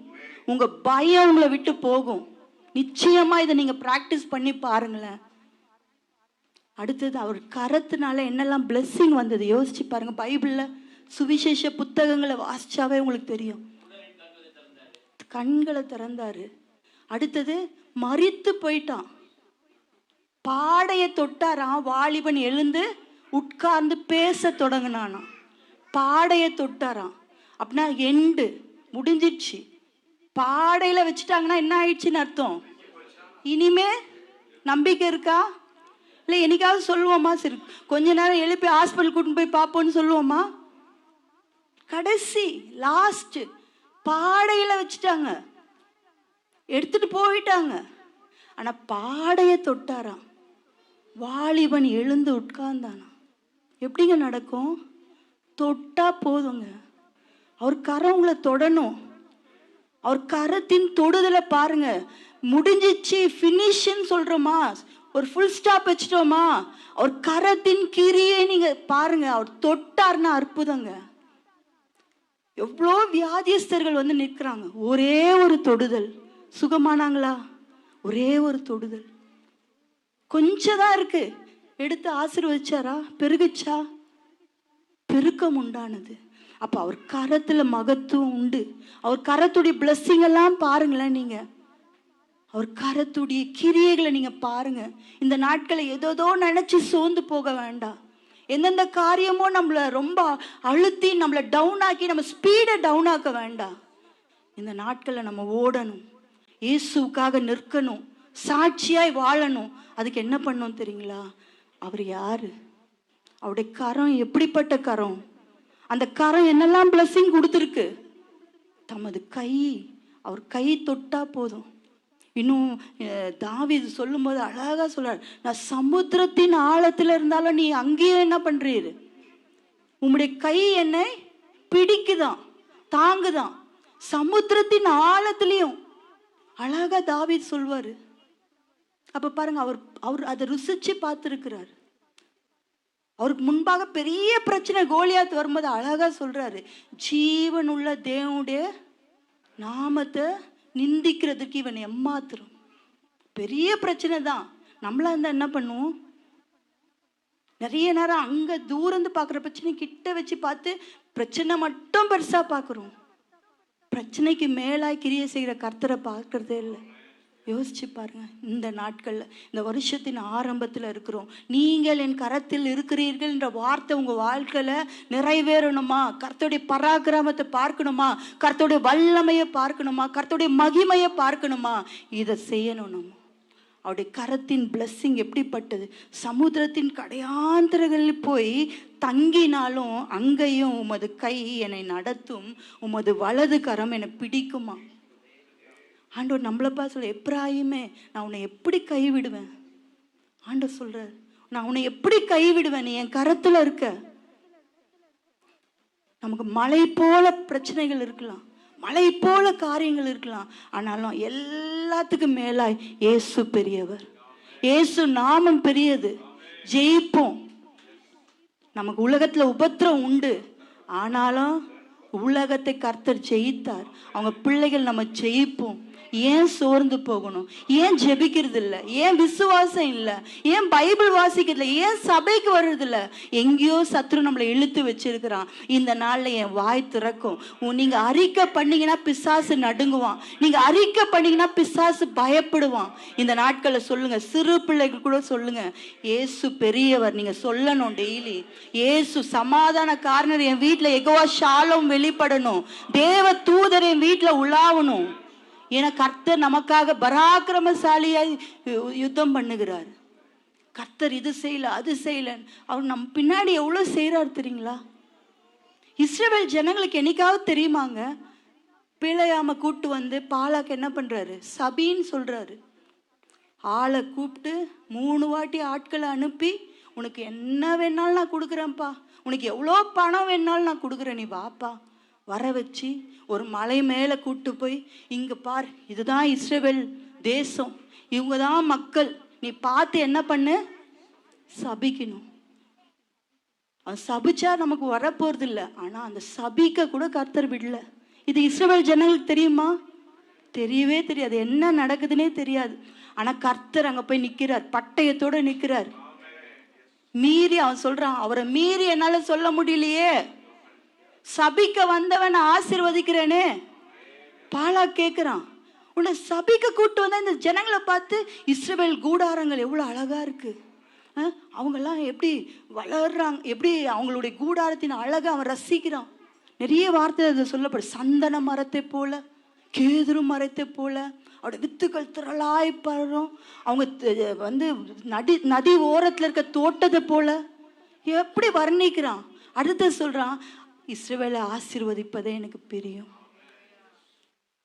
உங்க பயம் உங்களை விட்டு போகும். நிச்சயமா இதை நீங்க பிராக்டிஸ் பண்ணி பாருங்களேன். அடுத்தது அவர் கரத்தினால என்னெல்லாம் பிளெஸ்ஸிங் வந்தது யோசிச்சு பாருங்க. பைபிள்ல சுவிசேஷ புத்தகங்களை வாசிச்சாவே உங்களுக்கு தெரியும். கண்களை திறந்தாரு. அடுத்தது மரித்து போயிட்டான், பாடையை தொட்டாராம், வாலிபன் எழுந்து உட்கார்ந்து பேச தொடங்கினானா. பாடையை தொட்டாராம் அப்படின்னா எண்டு முடிஞ்சிடுச்சு. பாடையில வச்சுட்டாங்கன்னா என்ன ஆயிடுச்சுன்னு அர்த்தம்? இனிமே நம்பிக்கை இருக்கா? இல்லை என்னைக்காவது சொல்லுவோமா, சரி கொஞ்ச நேரம் எழுப்பி ஹாஸ்பிட்டல் கூட்டின்னு போய் பார்ப்போன்னு சொல்லுவோமா? கடைசி லாஸ்ட் பாடையில வச்சுட்டாங்க, எடுத்துட்டு போயிட்டாங்க. ஆனா பாடையை தொட்டாராம், வாலிபன் எழுந்து உட்கார்ந்தானா. எப்படிங்க நடக்கும்? தொட்டா போதுங்க. அவர் கரம் உங்களை தொடணும். அவர் கரத்தின் தொடுதலை பாருங்க. முடிஞ்சிச்சு, ஃபினிஷ்ன்னு சொல்றோமா, ஒரு ஃபுல் ஸ்டாப் வச்சிட்டோமா, அவர் கரத்தின் கிரியை நீங்க பாருங்க. அவர் தொட்டார்னா அற்புதங்க. எவ்வளோ வியாதியஸ்தர்கள் வந்து நிற்கிறாங்க, ஒரே ஒரு தொடுதல் சுகமானாங்களா? ஒரே ஒரு தொடுதல். கொஞ்சம் தான் இருக்கு, எடுத்து ஆசீர்வதிச்சாரா? பெருகுச்சா? பெருக்கம் உண்டானது. அப்ப அவர் கரத்துல மகத்துவம் உண்டு. அவர் கரத்துடைய பிளஸ்ஸிங் எல்லாம் பாருங்களேன் நீங்க. அவர் கரத்துடைய கிரியைகளை நீங்க பாருங்க. இந்த நாட்களை ஏதோ நினைச்சு சோர்ந்து போக வேண்டாம். எந்தெந்த காரியமோ நம்மள ரொம்ப அழுத்தி நம்மளை டவுன் ஆக்கி நம்ம ஸ்பீடை டவுன் ஆக்க வேண்டாம். இந்த நாட்களை நம்ம ஓடணும், இயேசுக்காக நிற்கணும், சாட்சியாய் வாழணும். அதுக்கு என்ன பண்ணணும் தெரியுங்களா? அவர் யாரு? அவருடைய கரம் எப்படிப்பட்ட கரம்? அந்த கரம் என்னெல்லாம் பிளஸிங் கொடுத்துருக்கு? தமது கை, அவர் கை தொட்டா போதும். இன்னும் தாவீது சொல்லும்போது அழகா சொல்றார், நான் சமுத்திரத்தின் ஆழத்துல இருந்தாலும் நீ அங்கேயே என்ன பண்றீரு, உம்முடைய கை என்னை பிடிக்குதான், தாங்குதான். சமுத்திரத்தின் ஆழத்திலையும் அழகா தாவீது சொல்வாரு. அப்ப பாருங்க, அவர் அதை ருசிச்சு பார்த்திருக்கிறார். அவருக்கு முன்பாக பெரிய பிரச்சனை கோலியாத் வரும்போது அழகா சொல்றாரு, ஜீவன் உள்ள தேவனுடைய நாமத்தை நிந்திக்கிறதுக்கு இவன் எம்மாத்திரம். பெரிய பிரச்சனை தான். நம்மளா இருந்தா என்ன பண்ணுவோம்? நிறைய நேரம் அங்க தூரந்து பார்க்குற பிரச்சனை கிட்ட வச்சு பார்த்து பிரச்சனை மட்டும் பெருசா பார்க்குறோம். பிரச்சனைக்கு மேலாய் கிரியை செய்கிற கர்த்தரை பார்க்கறதே இல்லை. யோசிச்சு பாருங்க. இந்த நாட்கள்ல, இந்த வருஷத்தின் ஆரம்பத்துல இருக்கிறோம். நீங்கள் என் கரத்தில் இருக்கிறீர்கள் என்ற வார்த்தை உங்க வாழ்க்கையில நிறைவேறணுமா? கர்த்தருடைய பராக்கிரமத்தை பார்க்கணுமா? கர்த்தருடைய வல்லமையை பார்க்கணுமா? கர்த்தருடைய மகிமையை பார்க்கணுமா? இதை செய்யணும். நம்ம அவருடைய கரத்தின் பிளஸ்ஸிங் எப்படிப்பட்டது? சமுத்திரத்தின் கடையாந்திரங்களில் போய் தங்கினாலும் அங்கேயும் உமது கை என்னை நடத்தும், உமது வலது கரம் என்னை பிடிக்குமா. ஆண்டவர் நம்மளப்பா சொல்ல, எப்ராயிமே நான் உன்னை எப்படி கைவிடுவேன்? ஆண்டவர் சொல்றார், நான் உன்னை எப்படி கைவிடுவேன்? நீ என் கரத்துல இருக்க. நமக்கு மலை போல பிரச்சனைகள் இருக்கலாம், மலை போல காரியங்கள் இருக்கலாம். ஆனாலும் எல்லாத்துக்கும் மேலாய் இயேசு பெரியவர். இயேசு நாமம் பெரியது. ஜெயிப்போம். நமக்கு உலகத்துல உபத்திரம் உண்டு, ஆனாலும் உலகத்தை கர்த்தர் ஜெயித்தார். அவங்க பிள்ளைகள் நம்ம ஜெயிப்போம். ஏன் சோர்ந்து போகணும்? ஏன் ஜெபிக்கிறது இல்லை? ஏன் விசுவாசம் இல்லை? ஏன் பைபிள் வாசிக்கிறது இல்லை? ஏன் சபைக்கு வர்றது இல்லை? எங்கேயோ சத்ரு நம்மளை இழுத்து வச்சிருக்கிறான். இந்த நாள்ல என் வாய் திறக்கும். நீங்க அறிக்கை பண்ணீங்கன்னா பிசாசு நடுங்குவான். நீங்க அறிக்கை பண்ணீங்கன்னா பிசாசு பயப்படுவான். இந்த நாட்களை சொல்லுங்க. சிறு பிள்ளைகள் கூட சொல்லுங்க, இயேசு பெரியவர். நீங்க சொல்லணும் டெய்லி, இயேசு சமாதான காரணர் என் வீட்டுல யெகோவா ஷாலோம் வெளிப்படணும். தேவ தூதர் என் வீட்டுல உலாவணும். ஏன்னா கர்த்தர் நமக்காக பராக்கிரமசாலியாய் யுத்தம் பண்ணுகிறார். கர்த்தர் இது செய்யல அது செய்யல, அவர் நம்ம பின்னாடி எவ்வளோ செய்கிறாரு தெரியுங்களா? இஸ்ரவேல் ஜனங்களுக்கு என்னைக்காவது தெரியுமாங்க? பிழையாம கூப்பிட்டு வந்து பாலாக்கு என்ன பண்றாரு? சபின்னு சொல்றாரு. ஆளை கூப்பிட்டு 3 வாட்டி ஆட்களை அனுப்பி, உனக்கு என்ன வேணாலும் நான் கொடுக்குறேன்ப்பா, உனக்கு எவ்வளோ பணம் வேணாலும் நான் கொடுக்குறேன், நீ வாப்பா. வர வச்சு ஒரு மலை மேலே கூப்பிட்டு போய், இங்கே பார், இதுதான் இஸ்ரவேல் தேசம், இவங்க தான் மக்கள், நீ பார்த்து என்ன பண்ணு, சபிக்கணும். அவன் சபிச்சா நமக்கு வரப்போறது இல்லை, ஆனால் அந்த சபிக்க கூட கர்த்தர் விடல. இது இஸ்ரவேல் ஜனங்களுக்கு தெரியுமா? தெரியவே தெரியாது, என்ன நடக்குதுன்னே தெரியாது. ஆனால் கர்த்தர் அங்கே போய் நிற்கிறார், பட்டயத்தோடு நிற்கிறார். மீறி அவன் சொல்றான், அவரை மீறி என்னால் சொல்ல முடியலையே, சபிக்க வந்தவன் ஆசீர்வதிக்கிறேனே. பாலா கேட்குறான், உன்னை சபிக்க கூட்டு வந்த இந்த ஜனங்களை பார்த்து, இஸ்ரவேல் கூடாரங்கள் எவ்வளோ அழகா இருக்கு, அவங்கெல்லாம் எப்படி வளர்றாங்க, எப்படி அவங்களுடைய கூடாரத்தின் அழகை அவன் ரசிக்கிறான். நிறைய வார்த்தை அதை சொல்லப்படும். சந்தன மரத்தை போல, கேதுரு மரத்தை போல அவருடைய வித்துக்கள் திரளாய் பறரும். அவங்க வந்து நதி ஓரத்தில் இருக்க தோட்டத்தை போல எப்படி வர்ணிக்கிறான். அடுத்து சொல்றான், இஸ்ரவேலை ஆசீர்வதிப்பதே எனக்கு பிரியம்.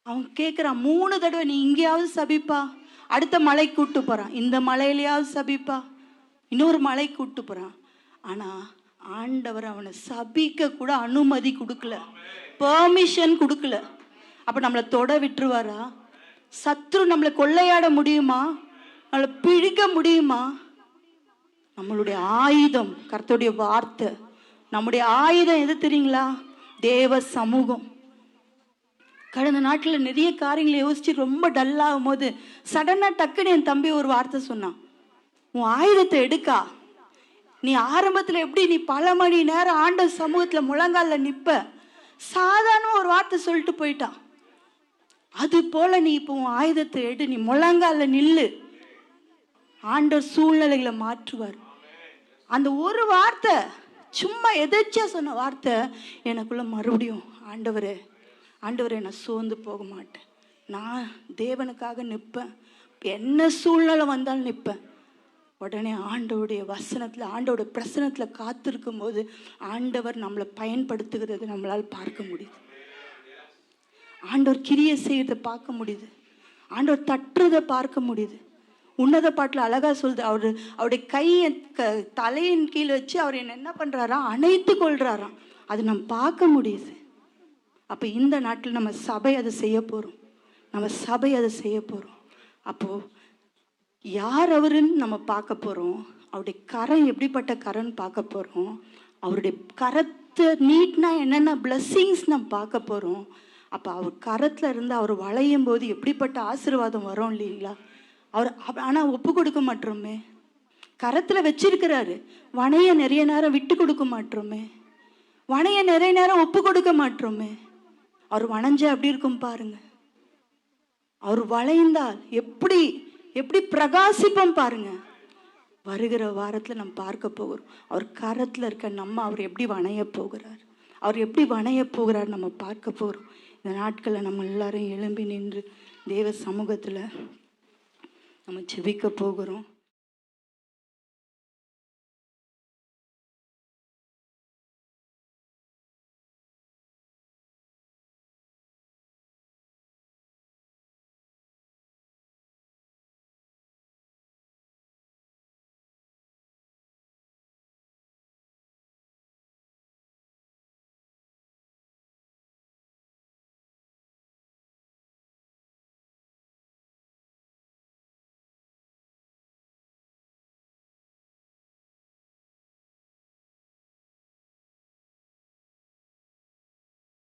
அவன் கேட்குறான் 3 தடவை, நீ இங்கேயாவது சபிப்பா, அடுத்த மலை கூட்டு போறான், இந்த மலையிலையாவது சபிப்பா, இன்னொரு மலை கூட்டு போறான். ஆனா ஆண்டவர் அவனை சபிக்க கூட அனுமதி கொடுக்கல, பெர்மிஷன் கொடுக்கல. அப்ப நம்மளை தொட விட்டுருவாரா? சத்ரு நம்மளை கொள்ளையாட முடியுமா? நம்மளை பிழிக்க முடியுமா? நம்மளுடைய ஆயுதம் கர்த்தருடைய வார்த்தை. நம்முடைய ஆயுதம் எது தெரியுங்களா? தேவ சமூகம். கடந்த நாட்டில் நிறைய காரியங்களை யோசிச்சு ரொம்ப டல்லாகும் போது சடனாக டக்குன்னு என் தம்பி ஒரு வார்த்தை சொன்னான், உன் ஆயுதத்தை எடுக்கா, நீ ஆரம்பத்தில் எப்படி நீ பல மணி நேரம் ஆண்டவர் சமூகத்தில் முழங்காலில் நிற்ப, சாதாரண ஒரு வார்த்தை சொல்லிட்டு போயிட்டான். அது போல நீ இப்போ உன் ஆயுதத்தை எடு, நீ முழங்காலில் நில்லு, ஆண்டவர் சூழ்நிலைகளை மாற்றுவார். அந்த ஒரு வார்த்தை, சும்மா எதாச்சியா சொன்ன வார்த்தை எனக்குள்ள மறுபடியும், ஆண்டவரே ஆண்டவரே நான் சோர்ந்து போக மாட்டேன், நான் தேவனுக்காக நிற்பேன், என்ன சூழ்நிலை வந்தாலும் நிற்பேன். உடனே ஆண்டவருடைய வசனத்தில், ஆண்டவருடைய பிரசனத்தில் காத்திருக்கும் போது ஆண்டவர் நம்மளை பயன்படுத்துகிறது நம்மளால் பார்க்க முடியுது. ஆண்டவர் கிரியை செய்யறதை பார்க்க முடியுது, ஆண்டவர் தட்டுறதை பார்க்க முடியுது. உன்னத பாட்டில் அழகா சொல்லுது, அவருடைய கையை தலையின் கீழே வச்சு அவர் என்ன பண்றாராம், அணைத்து கொள்றாராம். அது நம்ம பார்க்க முடியுது. அப்போ இந்த நாட்டில் நம்ம சபை அதை செய்ய போகிறோம், நம்ம சபை அதை செய்ய போகிறோம். அப்போது யார் அவருன்னு நம்ம பார்க்க போகிறோம், அவருடைய கரம் எப்படிப்பட்ட கரம்னு பார்க்க போகிறோம், அவருடைய கரத்தை நீட்னா என்னென்ன பிளஸ்ஸிங்ஸ் நம்ம பார்க்க போகிறோம். அப்போ அவர் கரத்தில் இருந்து அவர் வளையும் போது எப்படிப்பட்ட ஆசீர்வாதம் வரும் இல்லைங்களா? அவர் ஆனால் ஒப்பு கொடுக்க மாட்டோமே, கரத்தில் வச்சிருக்கிறாரு, வனையை நிறைய நேரம் விட்டு கொடுக்க மாட்டோமே, வனையை நிறைய நேரம் ஒப்பு கொடுக்க மாட்டோமே. அவர் வணைஞ்ச அப்படி இருக்கும் பாருங்க, அவர் வளைந்தால் எப்படி எப்படி பிரகாசிப்போம் பாருங்க. வருகிற வாரத்தில் நம்ம பார்க்க போகிறோம், அவர் கரத்தில் இருக்க நம்ம அவர் எப்படி வணைய போகிறார், அவர் எப்படி வணைய போகிறார் நம்ம பார்க்க போகிறோம். இந்த நாட்களில் நம்ம எல்லாரும் எழும்பி நின்று தேவ சமூகத்தில் நம்ம ஜெபிக்க போகிறோம்.